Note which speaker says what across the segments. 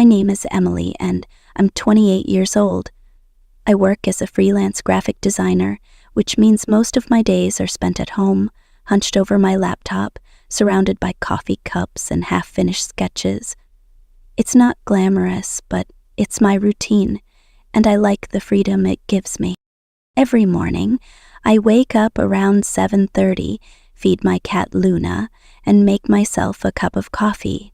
Speaker 1: My name is Emily, and I'm 28 years old. I work as a freelance graphic designer, which means most of my days are spent at home, hunched over my laptop, surrounded by coffee cups and half-finished sketches. It's not glamorous, but it's my routine, and I like the freedom it gives me. Every morning, I wake up around 7:30, feed my cat Luna, and make myself a cup of coffee.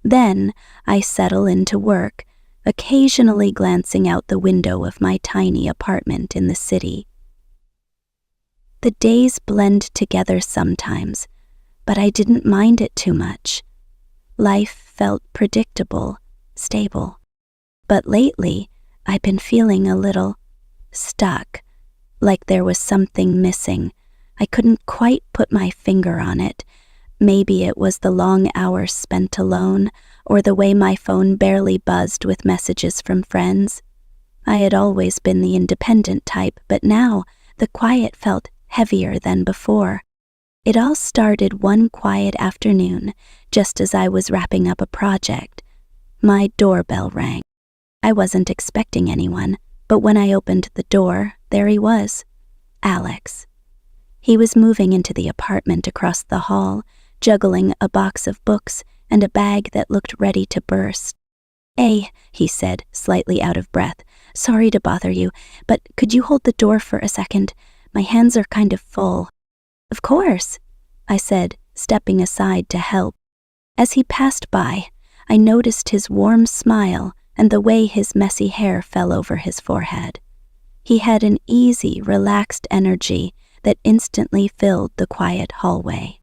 Speaker 1: Then, I settle into work, occasionally glancing out the window of my tiny apartment in the city. The days blend together sometimes, but I didn't mind it too much. Life felt predictable, stable. But lately, I've been feeling a little stuck, like there was something missing. I couldn't quite put my finger on it. Maybe it was the long hours spent alone, or the way my phone barely buzzed with messages from friends. I had always been the independent type, but now the quiet felt heavier than before. It all started one quiet afternoon, just as I was wrapping up a project. My doorbell rang. I wasn't expecting anyone, but when I opened the door, there he was, Alex. He was moving into the apartment across the hall, juggling a box of books and a bag that looked ready to burst. "Hey," he said, slightly out of breath. "Sorry to bother you, but could you hold the door for a second? My hands are kind of full." "Of course," I said, stepping aside to help. As he passed by, I noticed his warm smile and the way his messy hair fell over his forehead. He had an easy, relaxed energy that instantly filled the quiet hallway.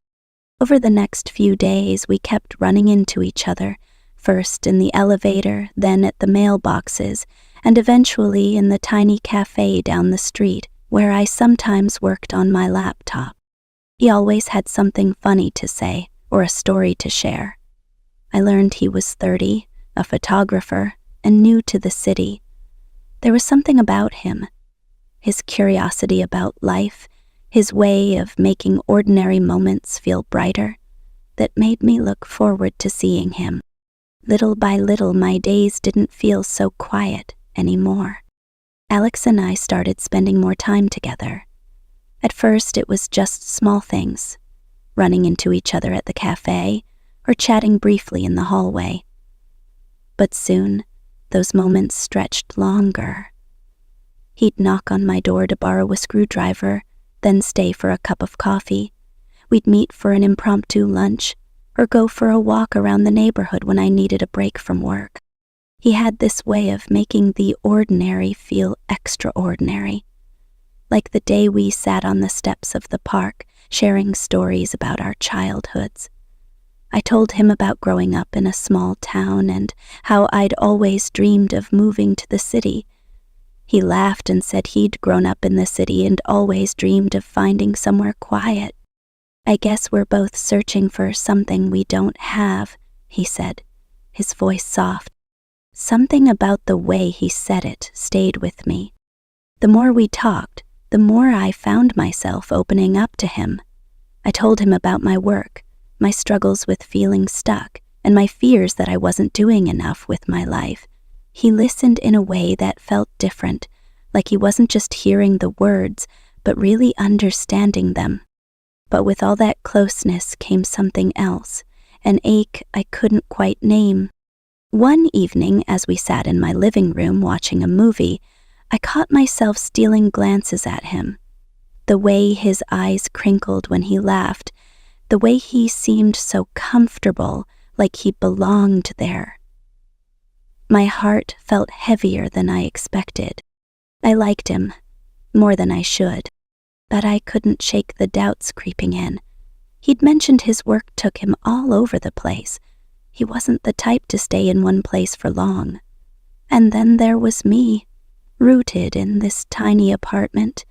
Speaker 1: Over the next few days, we kept running into each other, first in the elevator, then at the mailboxes, and eventually in the tiny cafe down the street, where I sometimes worked on my laptop. He always had something funny to say or a story to share. I learned he was 30, a photographer, and new to the city. There was something about him, his curiosity about life, his way of making ordinary moments feel brighter, that made me look forward to seeing him. Little by little, my days didn't feel so quiet anymore. Alex and I started spending more time together. At first, it was just small things, running into each other at the cafe or chatting briefly in the hallway. But soon, those moments stretched longer. He'd knock on my door to borrow a screwdriver, then stay for a cup of coffee. We'd meet for an impromptu lunch, or go for a walk around the neighborhood when I needed a break from work. He had this way of making the ordinary feel extraordinary, like the day we sat on the steps of the park, sharing stories about our childhoods. I told him about growing up in a small town and how I'd always dreamed of moving to the city. He laughed and said he'd grown up in the city and always dreamed of finding somewhere quiet. "I guess we're both searching for something we don't have," he said, his voice soft. Something about the way he said it stayed with me. The more we talked, the more I found myself opening up to him. I told him about my work, my struggles with feeling stuck, and my fears that I wasn't doing enough with my life. He listened in a way that felt different, like he wasn't just hearing the words, but really understanding them. But with all that closeness came something else, an ache I couldn't quite name. One evening, as we sat in my living room watching a movie, I caught myself stealing glances at him. The way his eyes crinkled when he laughed, the way he seemed so comfortable, like he belonged there. My heart felt heavier than I expected. I liked him, more than I should, but I couldn't shake the doubts creeping in. He'd mentioned his work took him all over the place. He wasn't the type to stay in one place for long. And then there was me, rooted in this tiny apartment,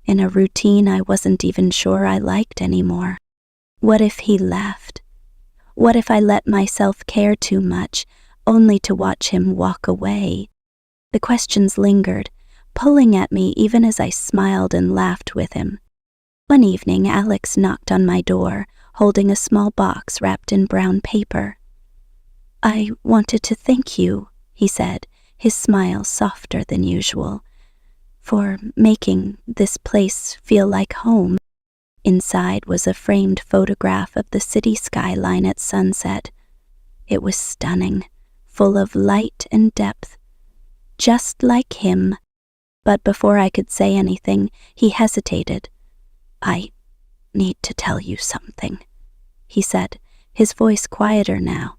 Speaker 1: in a routine I wasn't even sure I liked anymore. What if he left? What if I let myself care too much, only to watch him walk away? The questions lingered, pulling at me even as I smiled and laughed with him. One evening, Alex knocked on my door, holding a small box wrapped in brown paper. I wanted to thank you, he said, his smile softer than usual, for making this place feel like home. Inside was a framed photograph of the city skyline at sunset. It was stunning, full of light and depth, just like him. But before I could say anything, he hesitated. I need to tell you something, he said, his voice quieter now.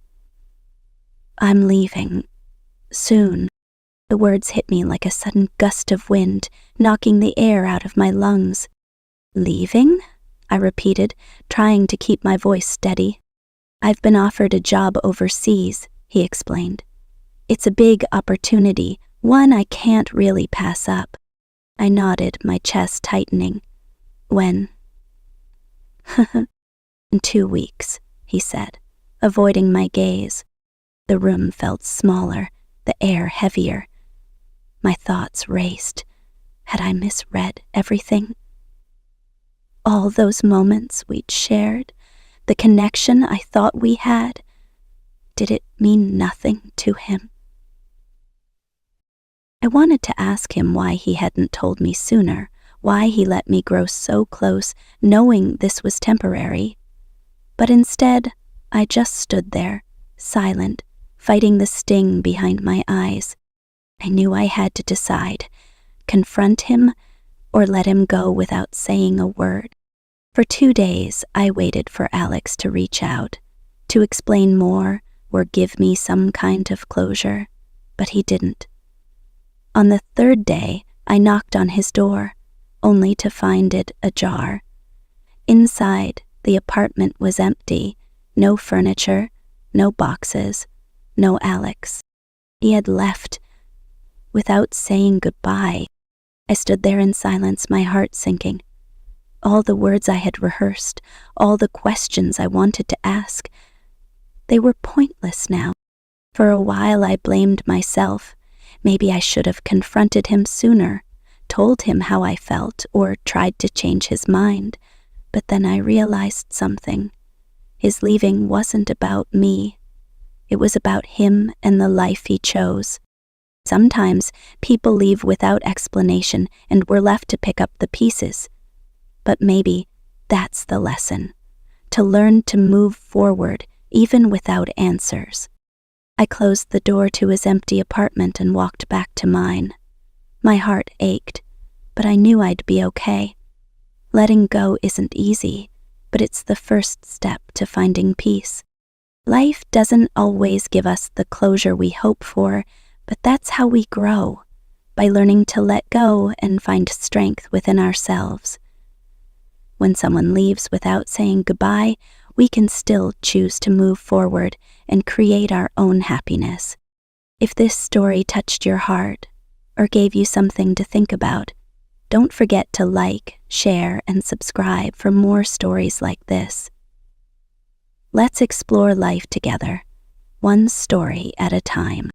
Speaker 1: I'm leaving. Soon. The words hit me like a sudden gust of wind, knocking the air out of my lungs. Leaving? I repeated, trying to keep my voice steady. I've been offered a job overseas, he explained. It's a big opportunity, one I can't really pass up. I nodded, my chest tightening. When? In 2 weeks, he said, avoiding my gaze. The room felt smaller, the air heavier. My thoughts raced. Had I misread everything? All those moments we'd shared, the connection I thought we had, did it mean nothing to him? I wanted to ask him why he hadn't told me sooner, why he let me grow so close, knowing this was temporary. But instead, I just stood there, silent, fighting the sting behind my eyes. I knew I had to decide, confront him or let him go without saying a word. For 2 days, I waited for Alex to reach out, to explain more or give me some kind of closure, but he didn't. On the 3rd day, I knocked on his door, only to find it ajar. Inside, the apartment was empty, no furniture, no boxes, no Alex. He had left without saying goodbye. I stood there in silence, my heart sinking. All the words I had rehearsed, all the questions I wanted to ask, they were pointless now. For a while I blamed myself. Maybe I should have confronted him sooner, told him how I felt, or tried to change his mind. But then I realized something. His leaving wasn't about me. It was about him and the life he chose. Sometimes people leave without explanation and we're left to pick up the pieces. But maybe that's the lesson, to learn to move forward even without answers. I closed the door to his empty apartment and walked back to mine. My heart ached, but I knew I'd be okay. Letting go isn't easy, but it's the first step to finding peace. Life doesn't always give us the closure we hope for, but that's how we grow, by learning to let go and find strength within ourselves. When someone leaves without saying goodbye, we can still choose to move forward and create our own happiness. If this story touched your heart or gave you something to think about, don't forget to like, share, and subscribe for more stories like this. Let's explore life together, one story at a time.